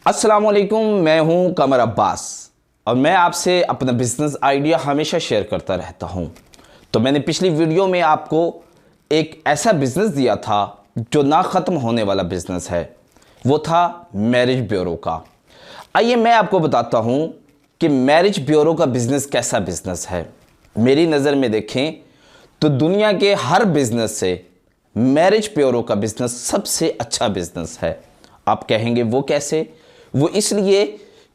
अस्सलाम वालेकुम, मैं हूं कमर अब्बास और मैं आपसे अपना बिज़नेस आइडिया हमेशा शेयर करता रहता हूं। तो मैंने पिछली वीडियो में आपको एक ऐसा बिज़नेस दिया था जो ना ख़त्म होने वाला बिज़नेस है, वो था मैरिज ब्यूरो का। आइए मैं आपको बताता हूं कि मैरिज ब्यूरो का बिज़नेस कैसा बिज़नेस है। मेरी नज़र में देखें तो दुनिया के हर बिज़नेस से मैरिज ब्यूरो का बिज़नेस सबसे अच्छा बिज़नेस है। आप कहेंगे वो कैसे? वो इसलिए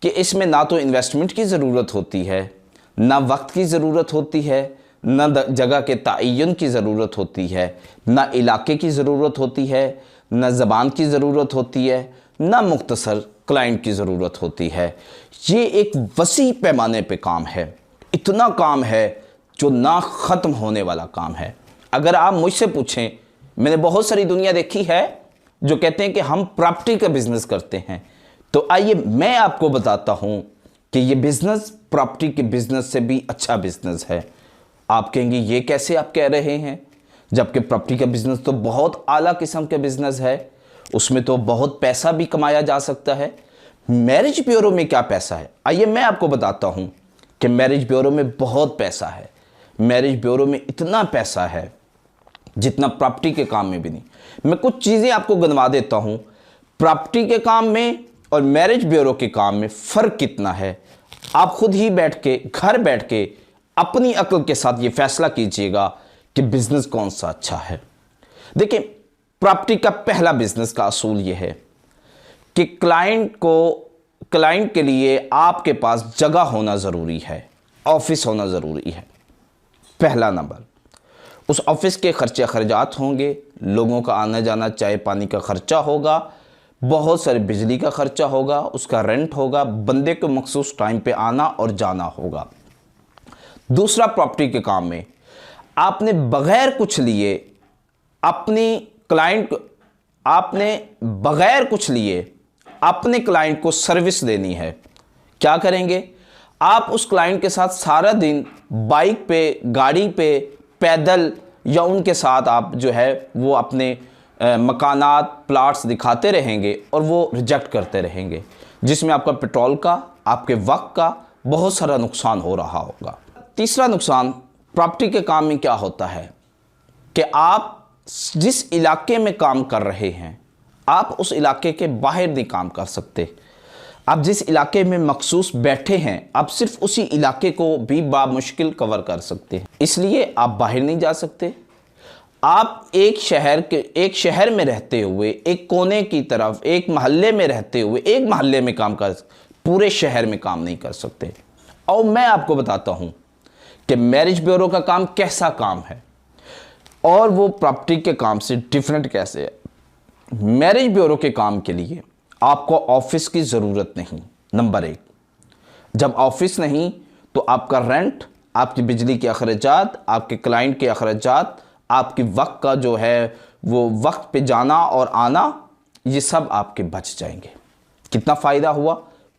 कि इसमें ना तो इन्वेस्टमेंट की ज़रूरत होती है, ना वक्त की ज़रूरत होती है, ना जगह के तयन की ज़रूरत होती है, ना इलाके की ज़रूरत होती है, ना ज़बान की ज़रूरत होती है, ना मुख्तसर क्लाइंट की ज़रूरत होती है। ये एक वसी पैमाने पे काम है, इतना काम है जो ना ख़त्म होने वाला काम है। अगर आप मुझसे पूछें, मैंने बहुत सारी दुनिया देखी है जो कहते हैं कि हम प्रॉपर्टी का बिज़नेस करते हैं। तो आइए मैं आपको बताता हूं कि ये बिज़नेस प्रॉपर्टी के बिज़नेस से भी अच्छा बिज़नेस है। आप कहेंगे ये कैसे आप कह रहे हैं, जबकि प्रॉपर्टी का बिज़नेस तो बहुत आला किस्म का बिज़नेस है, उसमें तो बहुत पैसा भी कमाया जा सकता है। मैरिज ब्यूरो में क्या पैसा है? आइए मैं आपको बताता हूं कि मैरिज ब्यूरो में बहुत पैसा है। मैरिज ब्यूरो में इतना पैसा है जितना प्रॉपर्टी के काम में भी नहीं। मैं कुछ चीज़ें आपको गिनवा देता हूं, प्रॉपर्टी के काम में और मैरिज ब्यूरो के काम में फ़र्क कितना है। आप खुद ही बैठ के घर बैठ के अपनी अक्ल के साथ ये फैसला कीजिएगा कि बिज़नेस कौन सा अच्छा है। देखिए, प्रॉपर्टी का पहला बिज़नेस का असूल ये है कि क्लाइंट के लिए आपके पास जगह होना ज़रूरी है, ऑफिस होना ज़रूरी है। पहला नंबर, उस ऑफिस के खर्चे खर्चात होंगे, लोगों का आना जाना, चाय पानी का खर्चा होगा, बहुत सारे बिजली का खर्चा होगा, उसका रेंट होगा, बंदे को मखसूस टाइम पे आना और जाना होगा। दूसरा, प्रॉपर्टी के काम में आपने बगैर कुछ लिए अपने क्लाइंट को सर्विस देनी है। क्या करेंगे? आप उस क्लाइंट के साथ सारा दिन बाइक पे, गाड़ी पे, पैदल या उनके साथ आप जो है वो अपने मकानात, प्लाट्स दिखाते रहेंगे और वो रिजेक्ट करते रहेंगे, जिसमें आपका पेट्रोल का, आपके वक्त का बहुत सारा नुकसान हो रहा होगा। तीसरा नुकसान प्रॉपर्टी के काम में क्या होता है कि आप जिस इलाके में काम कर रहे हैं, आप उस इलाके के बाहर नहीं काम कर सकते। आप जिस इलाके में मखसूस बैठे हैं, आप सिर्फ उसी इलाके को भी बामुश्किल कवर कर सकते हैं, इसलिए आप बाहर नहीं जा सकते। आप एक शहर में रहते हुए, एक कोने की तरफ, एक मोहल्ले में रहते हुए एक मोहल्ले में काम कर, पूरे शहर में काम नहीं कर सकते। और मैं आपको बताता हूं कि मैरिज ब्यूरो का काम कैसा काम है और वो प्रॉपर्टी के काम से डिफरेंट कैसे है। मैरिज ब्यूरो के काम के लिए आपको ऑफिस की ज़रूरत नहीं। नंबर एक, जब ऑफिस नहीं तो आपका रेंट, आपकी बिजली के अखराजात, आपके क्लाइंट के अखराजात, आपकी वक्त का जो है वो वक्त पे जाना और आना, ये सब आपके बच जाएंगे। कितना फ़ायदा हुआ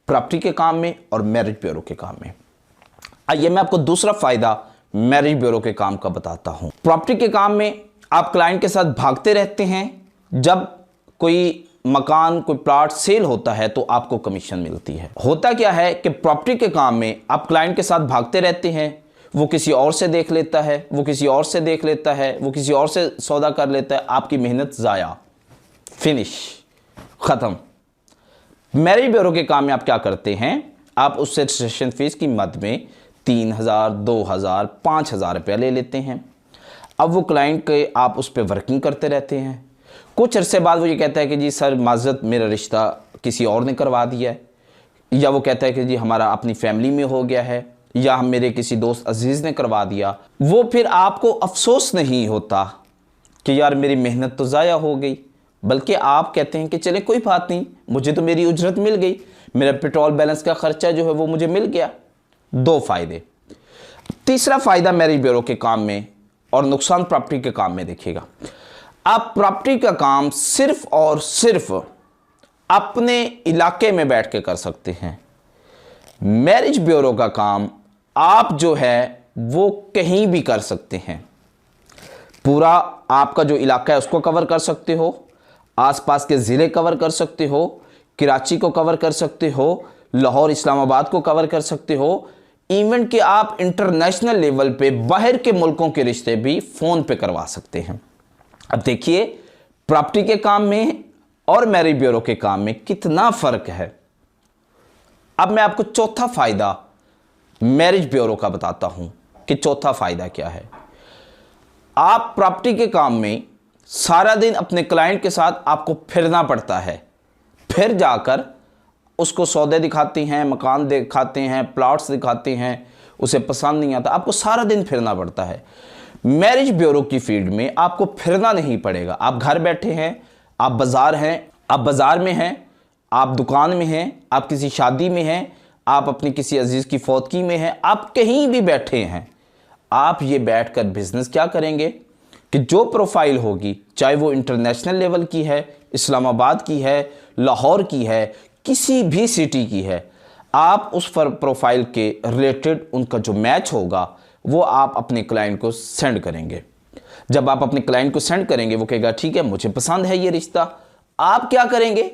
प्रॉपर्टी के काम में और मैरिज ब्यूरो के काम में। आइए मैं आपको दूसरा फ़ायदा मैरिज ब्यूरो के काम का बताता हूँ। प्रॉपर्टी के काम में आप क्लाइंट के साथ भागते रहते हैं। जब कोई मकान, कोई प्लॉट सेल होता है तो आपको कमीशन मिलती है। होता क्या है कि प्रॉपर्टी के काम में आप क्लाइंट के साथ भागते रहते हैं, वो किसी और से देख लेता है, वो किसी और से देख लेता है, वो किसी और से सौदा कर लेता है, आपकी मेहनत ज़ाया, फिनिश, ख़त्म। मैरिज ब्यूरो के काम में आप क्या करते हैं? आप उससे रजिस्ट्रेशन फीस की मद में 3,000, 2,000, 5,000 रुपया ले लेते हैं। अब वो क्लाइंट के आप उस पर वर्किंग करते रहते हैं। कुछ अरसे बाद वो ये कहता है कि जी सर माज़रत, मेरा रिश्ता किसी और ने करवा दिया है, या वो कहता है कि जी हमारा अपनी फैमिली में हो गया है, या हम मेरे किसी दोस्त अजीज़ ने करवा दिया। वो फिर आपको अफसोस नहीं होता कि यार मेरी मेहनत तो ज़ाया हो गई, बल्कि आप कहते हैं कि चले कोई बात नहीं, मुझे तो मेरी उजरत मिल गई, मेरा पेट्रोल बैलेंस का ख़र्चा जो है वो मुझे मिल गया। दो फ़ायदे। तीसरा फ़ायदा मैरिज ब्यूरो के काम में और नुकसान प्रॉपर्टी के काम में देखिएगा। आप प्रॉपर्टी का काम सिर्फ और सिर्फ अपने इलाके में बैठ के कर सकते हैं। मैरिज ब्यूरो का काम आप जो है वो कहीं भी कर सकते हैं। पूरा आपका जो इलाका है उसको कवर कर सकते हो, आसपास के ज़िले कवर कर सकते हो, कराची को कवर कर सकते हो, लाहौर इस्लामाबाद को कवर कर सकते हो, इवन कि आप इंटरनेशनल लेवल पे बाहर के मुल्कों के रिश्ते भी फ़ोन पे करवा सकते हैं। अब देखिए प्रॉपर्टी के काम में और मैरिज ब्यूरो के काम में कितना फ़र्क है। अब मैं आपको चौथा फ़ायदा मैरिज ब्यूरो का बताता हूं कि चौथा फ़ायदा क्या है। आप प्रॉपर्टी के काम में सारा दिन अपने क्लाइंट के साथ आपको फिरना पड़ता है, फिर जाकर उसको सौदे दिखाते हैं, मकान दिखाते हैं, प्लॉट्स दिखाते हैं, उसे पसंद नहीं आता, आपको सारा दिन फिरना पड़ता है। मैरिज ब्यूरो की फील्ड में आपको फिरना नहीं पड़ेगा। आप घर बैठे हैं, आप बाज़ार में हैं, आप दुकान में हैं, आप किसी शादी में हैं, आप अपनी किसी अजीज़ की फौतगी में हैं, आप कहीं भी बैठे हैं, आप ये बैठकर बिजनेस क्या करेंगे कि जो प्रोफाइल होगी, चाहे वो इंटरनेशनल लेवल की है, इस्लामाबाद की है, लाहौर की है, किसी भी सिटी की है, आप उस प्रोफाइल के रिलेटेड उनका जो मैच होगा वो आप अपने क्लाइंट को सेंड करेंगे। जब आप अपने क्लाइंट को सेंड करेंगे, वो कहेगा ठीक है मुझे पसंद है ये रिश्ता। आप क्या करेंगे,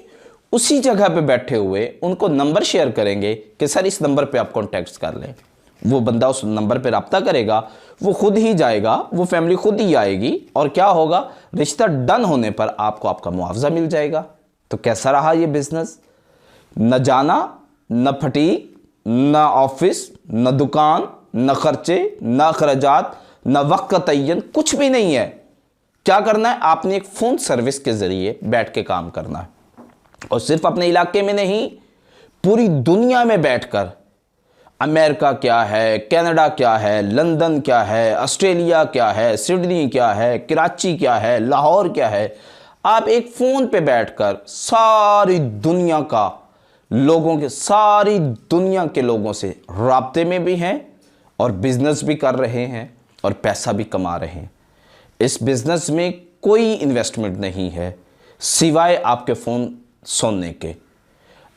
उसी जगह पे बैठे हुए उनको नंबर शेयर करेंगे कि सर इस नंबर पे आप कॉन्टैक्ट कर लें। वो बंदा उस नंबर पे रब्ता करेगा, वो खुद ही जाएगा, वो फैमिली खुद ही आएगी और क्या होगा, रिश्ता डन होने पर आपको आपका मुआवजा मिल जाएगा। तो कैसा रहा ये बिजनेस? न जाना, न फटीक, न ऑफिस, न दुकान, न खर्चे, न अखराजात, न वक्त का तयन, कुछ भी नहीं है। क्या करना है, आपने एक फ़ोन सर्विस के ज़रिए बैठ के काम करना है और सिर्फ अपने इलाके में नहीं, पूरी दुनिया में बैठकर, अमेरिका क्या है, कनाडा क्या है, लंदन क्या है, ऑस्ट्रेलिया क्या है, सिडनी क्या है, कराची क्या है, लाहौर क्या है, आप एक फ़ोन पे बैठकर सारी दुनिया के लोगों से राब्ते में भी हैं और बिजनेस भी कर रहे हैं और पैसा भी कमा रहे हैं। इस बिजनेस में कोई इन्वेस्टमेंट नहीं है सिवाय आपके फ़ोन सुनने के।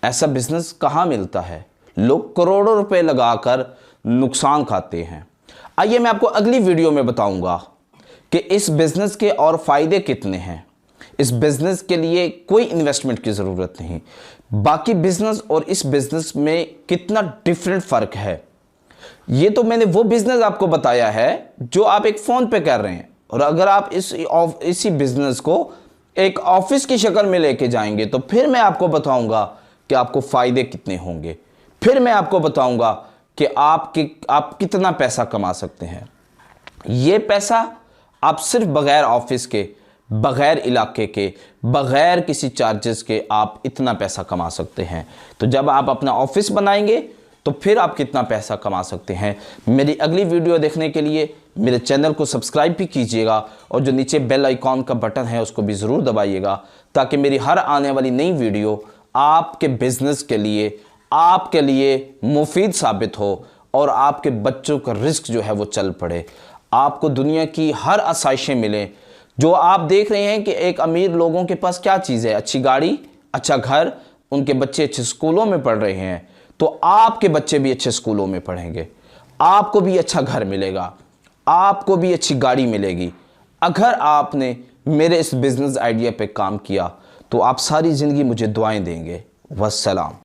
ऐसा बिजनेस कहाँ मिलता है? लोग करोड़ों रुपए लगाकर नुकसान खाते हैं। आइए मैं आपको अगली वीडियो में बताऊंगा कि इस बिजनेस के और फ़ायदे कितने हैं। इस बिजनेस के लिए कोई इन्वेस्टमेंट की ज़रूरत नहीं। बाकी बिजनेस और इस बिजनेस में कितना डिफरेंट फ़र्क है। ये तो मैंने वो बिजनेस आपको बताया है जो आप एक फ़ोन पे कर रहे हैं, और अगर आप इसी बिजनेस को एक ऑफिस की शक्ल में लेके जाएंगे तो फिर मैं आपको बताऊंगा कि आपको फ़ायदे कितने होंगे। फिर मैं आपको बताऊंगा कि आप कितना पैसा कमा सकते हैं। ये पैसा आप सिर्फ बग़ैर ऑफिस के, बग़ैर इलाके के, बग़ैर किसी चार्जेस के आप इतना पैसा कमा सकते हैं। तो जब आप अपना ऑफिस बनाएंगे तो फिर आप कितना पैसा कमा सकते हैं। मेरी अगली वीडियो देखने के लिए मेरे चैनल को सब्सक्राइब भी कीजिएगा और जो नीचे बेल आइकॉन का बटन है उसको भी ज़रूर दबाइएगा, ताकि मेरी हर आने वाली नई वीडियो आपके बिजनेस के लिए, आपके लिए मुफीद साबित हो और आपके बच्चों का रिस्क जो है वो चल पड़े, आपको दुनिया की हर आसाइशें मिलें। जो आप देख रहे हैं कि एक अमीर लोगों के पास क्या चीज़ है, अच्छी गाड़ी, अच्छा घर, उनके बच्चे अच्छे स्कूलों में पढ़ रहे हैं, तो आपके बच्चे भी अच्छे स्कूलों में पढ़ेंगे, आपको भी अच्छा घर मिलेगा, आपको भी अच्छी गाड़ी मिलेगी। अगर आपने मेरे इस बिज़नेस आइडिया पे काम किया तो आप सारी ज़िंदगी मुझे दुआएं देंगे। वस्सलाम।